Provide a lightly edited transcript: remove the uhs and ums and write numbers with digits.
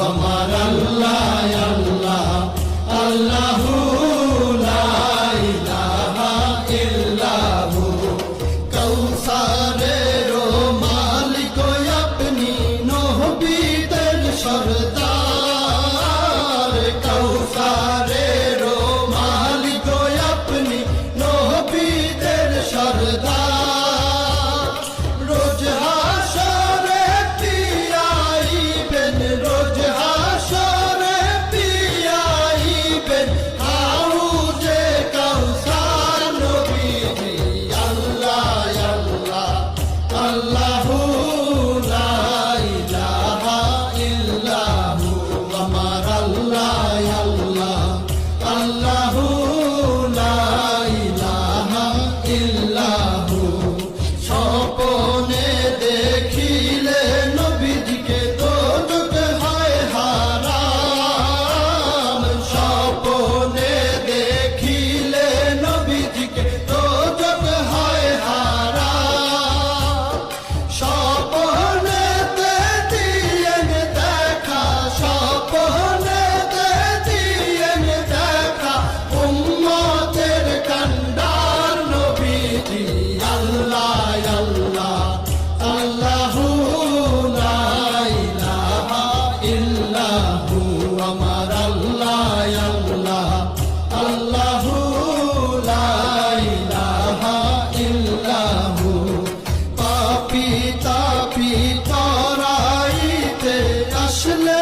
আমার আল্লাহ আল্লাহ আল্লাহু লা ইলাহা ইল্লাহু কৌসারের মালিক আপনি নবীদের সরদার কৌসারের মালিক আপনি নবীদের সরদার রোজ হাসরে পিয়াইবেন রোজ হাসরে পিয়াইবেন হাউজে কাউসার নবীজি আল্লাহ আল্লাহ আল্লাহু লা ইলাহা ইল্লাহু আমার আল্লাহ আল্লাহ আল্লাহু লা ইলাহা ইল্লাহু স্বপ্নে দেখিলে নবীজিকে দোজখ হয় হারাম স্বপ্নে দেখিলে নবীজিকে দোজখ হয় হারাম স্বপ্নেতে দিয়েন দেখা স্বপ্নেতে দিয়েন দেখা উম্মতের কান্ডার নবীজি আল্লাহ আল্লাহ আল্লাহু লা ইলাহা ইল্লাহু আমার আল্লাহ আল্লাহ আল্লাহু লা ইলাহা ইল্লাহু পাপী তাপী তরাইতে আসলে